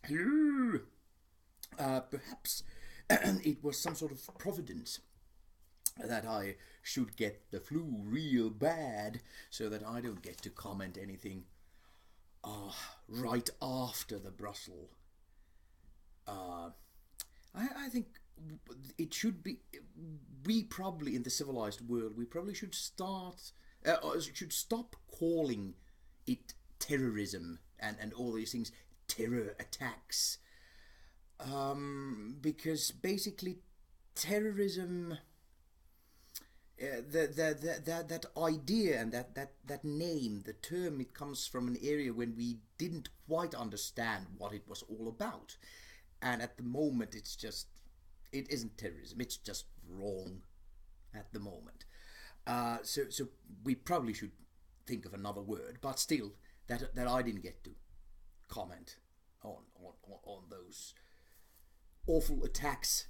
Hello. Perhaps it was some sort of providence that I should get the flu real bad so that I don't get to comment anything uh, right after the Brussels. Uh, I think it should be. We probably in the civilized world we probably should should stop calling it terrorism and all these things terror attacks, because basically terrorism, that idea and that name, the term, it comes from an area when we didn't quite understand what it was all about, and at the moment it isn't terrorism, it's just wrong at the moment. So we probably should think of another word, but still, that I didn't get to comment on those awful attacks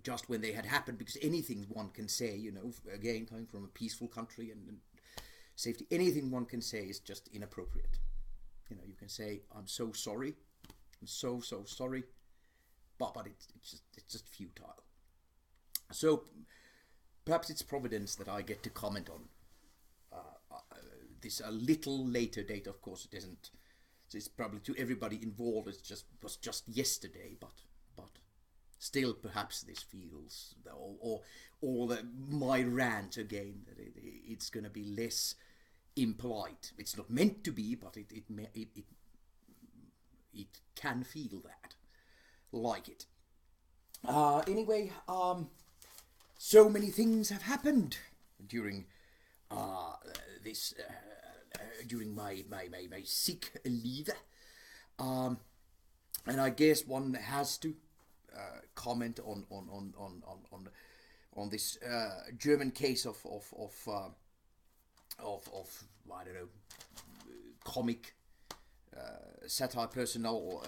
just when they had happened, because anything one can say, again, coming from a peaceful country and safety, anything one can say is just inappropriate. You can say, I'm so sorry, I'm so sorry, but it's just futile. So perhaps it's providence that I get to comment on this a little later date. Of course, it isn't. It's probably to everybody involved. Was just yesterday, but still, perhaps this feels my rant again, that it's going to be less impolite. It's not meant to be, but it can feel that like it. Anyway, so many things have happened during this during my sick leave, and I guess one has to comment on this German case of I don't know, comic satire personnel,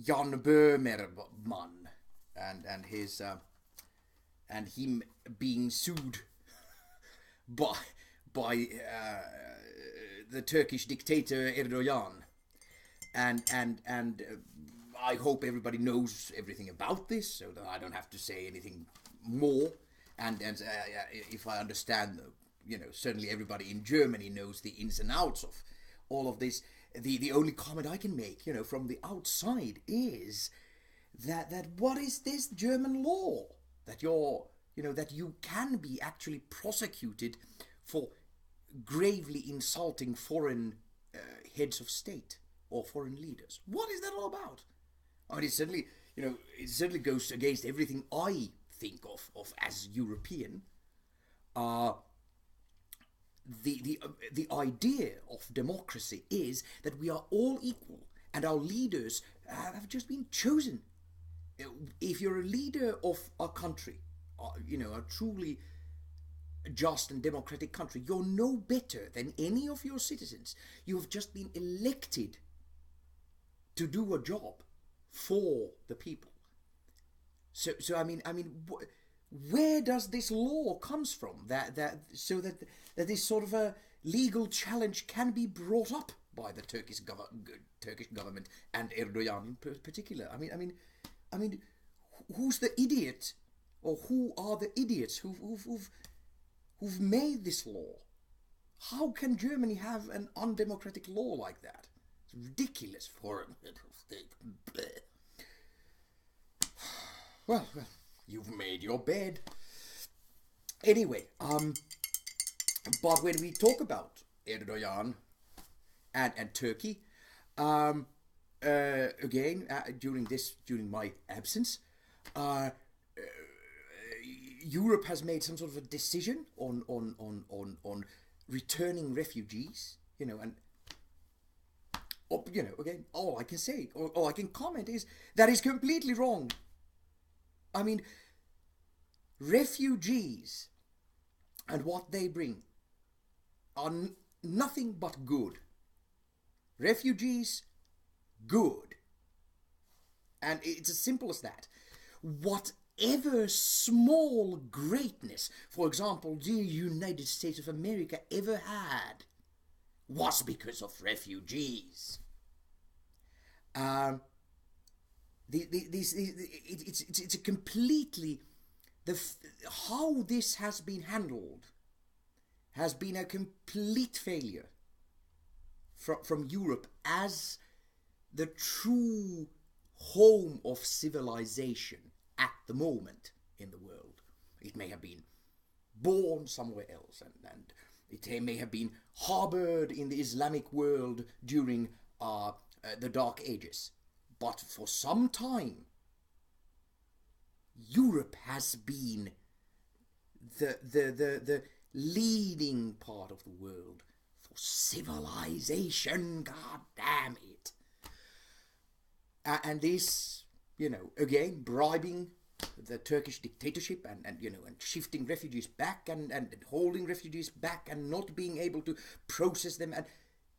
Jan Böhmermann, and his and him being sued by the Turkish dictator Erdogan, and I hope everybody knows everything about this, so that I don't have to say anything more. And if I understand, certainly everybody in Germany knows the ins and outs of all of this. The only comment I can make, from the outside, is that what is this German law that that you can be actually prosecuted for gravely insulting foreign heads of state or foreign leaders? What is that all about? I mean, it certainly goes against everything I think of as European. The idea of democracy is that we are all equal, and our leaders have just been chosen. If you're a leader of a country, a truly just and democratic country, you're no better than any of your citizens. You have just been elected to do a job for the people. So I mean, where does this law comes from that this sort of a legal challenge can be brought up by the Turkish government and Erdogan in particular? I mean, who's the idiot, or who are the idiots who've made this law? How can Germany have an undemocratic law like that? It's ridiculous for a federal state. Well, you've made your bed. Anyway, but when we talk about Erdogan and Turkey, again, during my absence, Europe has made some sort of a decision on returning refugees, and again, all I can say, or all I can comment is that is completely wrong. I mean, refugees and what they bring are nothing but good. Refugees, good. And it's as simple as that. Whatever small greatness, for example, the United States of America ever had, was because of refugees. Um, it's a completely how this has been handled has been a complete failure from Europe as the true home of civilization at the moment in the world. It may have been born somewhere else, and it may have been harbored in the Islamic world during the Dark Ages. But for some time, Europe has been the leading part of the world for civilization. God damn it. And this, again, bribing the Turkish dictatorship and shifting refugees back and holding refugees back and not being able to process them and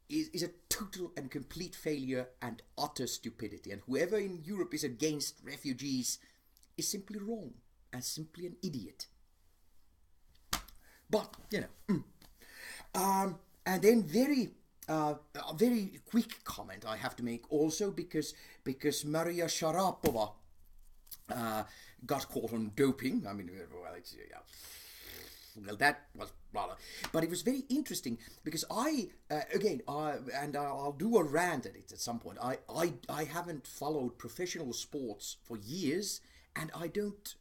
is a total and complete failure and utter stupidity. And whoever in Europe is against refugees is simply wrong and simply an idiot. But, and then a very quick comment I have to make also because Maria Sharapova got caught on doping. I mean, well, that was rather, but it was very interesting because I'll do a rant at it at some point. I haven't followed professional sports for years, and I don't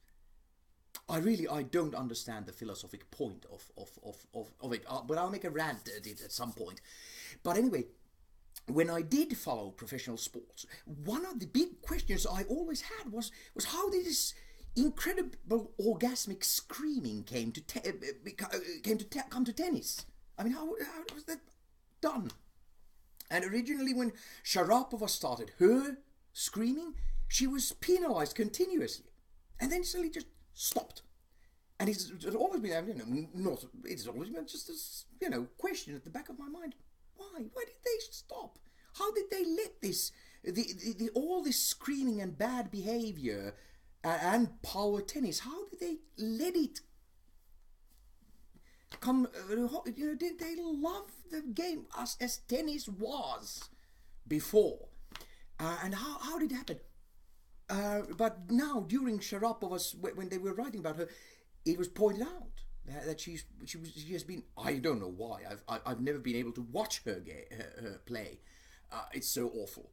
understand the philosophic point of it. But I'll make a rant at it at some point. But anyway, when I did follow professional sports, one of the big questions I always had was how did this incredible orgasmic screaming come to tennis? I mean, how was that done? And originally, when Sharapova started her screaming, she was penalized continuously, and then suddenly just stopped. And it's always been, it's always been just this, question at the back of my mind. Why did they stop? How did they let this, all this screaming and bad behavior and power tennis, how did they let it come, did they love the game as tennis was before? And how did it happen? But now, during Sharapova's, when they were writing about her, it was pointed out that she has been, I don't know why, I've never been able to watch her play. It's so awful.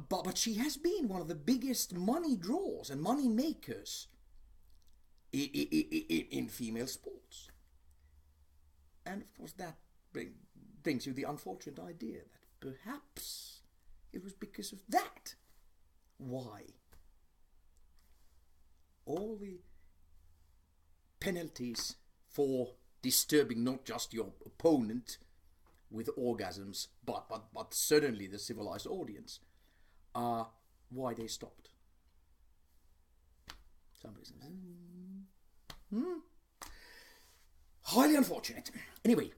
But she has been one of the biggest money draws and money makers in female sports. And of course that brings you the unfortunate idea that perhaps it was because of that why all the penalties for disturbing not just your opponent with orgasms, but certainly the civilized audience, are why they stopped. Somebody says, highly unfortunate. Anyway,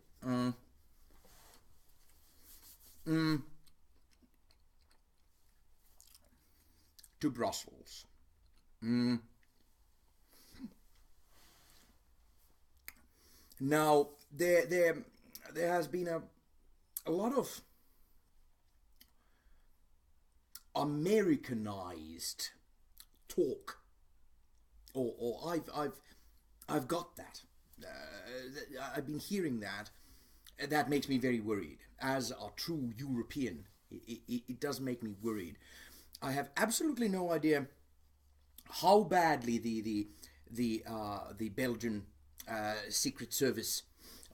to Brussels. Now there has been a lot of Americanized talk, or I've got that. I've been hearing that. That makes me very worried. As a true European, it does make me worried. I have absolutely no idea how badly the Belgian Secret Service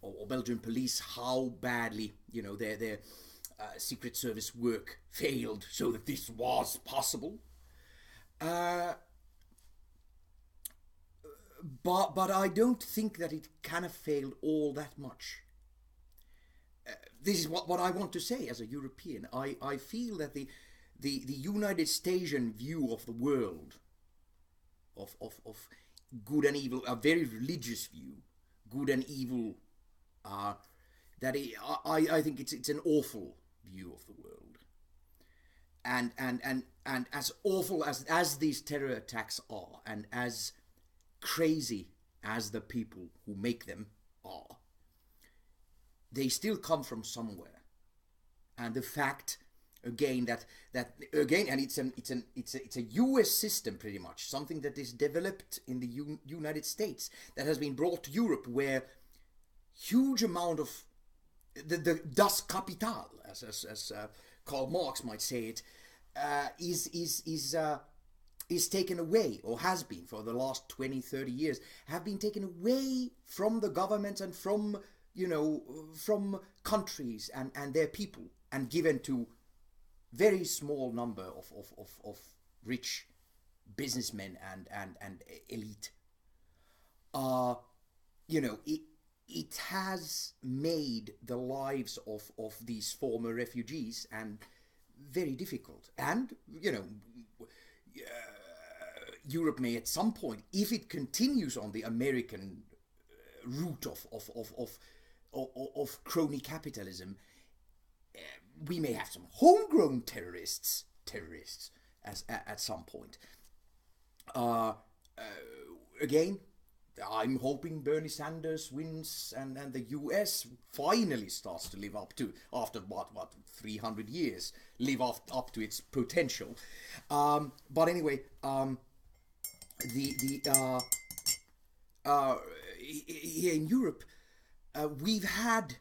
or Belgian police, how badly their Secret Service work failed so that this was possible. But I don't think that it kind of failed all that much. This is what I want to say as a European. I feel that the United Stasian view of the world, of good and evil, a very religious view, good and evil, that I think it's an awful view of the world. And as awful as these terror attacks are, and as crazy as the people who make them are, they still come from somewhere. And the fact again that again, and it's a US system pretty much, something that is developed in the United States that has been brought to Europe, where huge amount of the Das Kapital, as Karl Marx might say it, is taken away, or has been for the last 20-30 years, have been taken away from the governments and from, you know, from countries and their people, and given to very small number of rich businessmen and elite. You know, it has made the lives of these former refugees and very difficult. And, you know, Europe may at some point, if it continues on the American route of crony capitalism, we may have some homegrown terrorists as at some point. Again, I'm hoping Bernie Sanders wins and the US finally starts to live up to, after what 300 years, live up to its potential. But anyway, here in Europe, we've had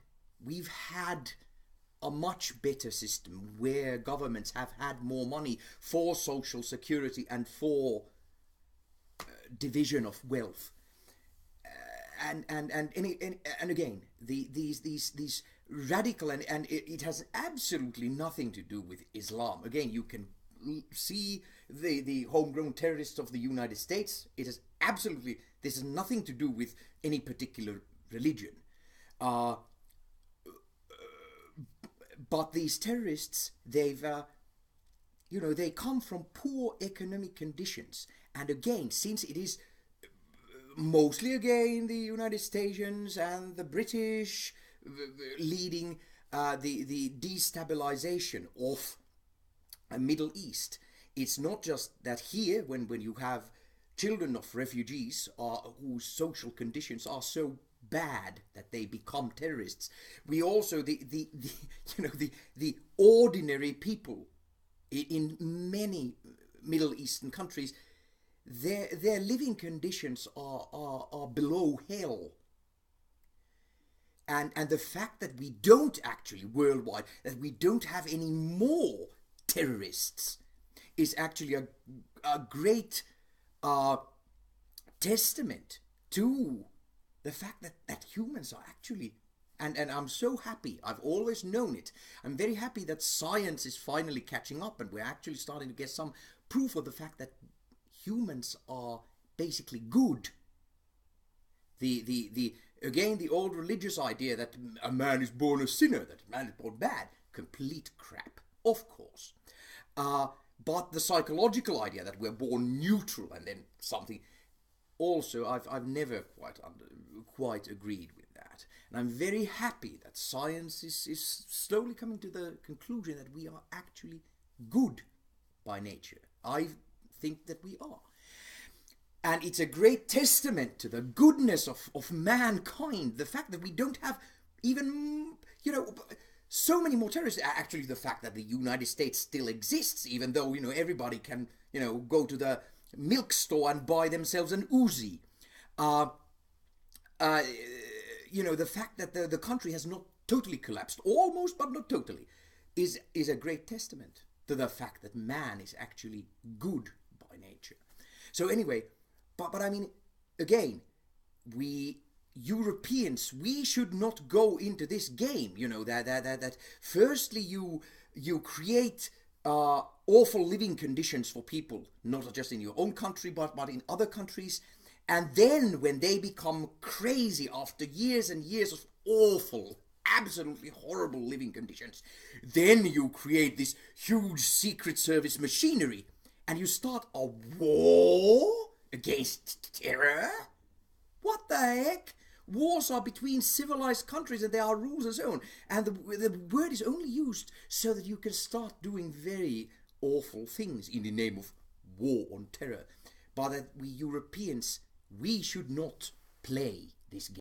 a much better system where governments have had more money for social security and for division of wealth. And again, these radical, and it has absolutely nothing to do with Islam. Again, you can see the homegrown terrorists of the United States. It has absolutely, this has nothing to do with any particular religion. But these terrorists, they've, you know, they come from poor economic conditions. And again, since it is mostly again the United States and the British leading the destabilization of the Middle East, it's not just that here, when you have children of refugees whose social conditions are so bad that they become terrorists, we also the ordinary people in many Middle Eastern countries, their living conditions are below hell. And the fact that we don't actually worldwide, that we don't have any more terrorists, is actually a great testament to the fact that humans are actually, and I'm so happy, I've always known it, I'm very happy that science is finally catching up and we're actually starting to get some proof of the fact that humans are basically good. Again, the old religious idea that a man is born a sinner, that a man is born bad, complete crap, of course. But the psychological idea that we're born neutral and then something, also I've never quite agreed with that. And I'm very happy that science is slowly coming to the conclusion that we are actually good by nature. I think that we are. And it's a great testament to the goodness of mankind, the fact that we don't have even, you know, so many more terrorists. Actually, the fact that the United States still exists, even though, you know, everybody can, you know, go to the milk store and buy themselves an Uzi. You know, the fact that the country has not totally collapsed, almost, but not totally, is a great testament to the fact that man is actually good by nature. So anyway, but I mean, again, we Europeans, we should not go into this game, you know, that firstly you create awful living conditions for people, not just in your own country, but in other countries. And then when they become crazy after years and years of awful, absolutely horrible living conditions, then you create this huge secret service machinery and you start a war against terror? What the heck? Wars are between civilized countries and there are rules and so on. And the word is only used so that you can start doing very awful things in the name of war on terror. But that we Europeans, we should not play this game.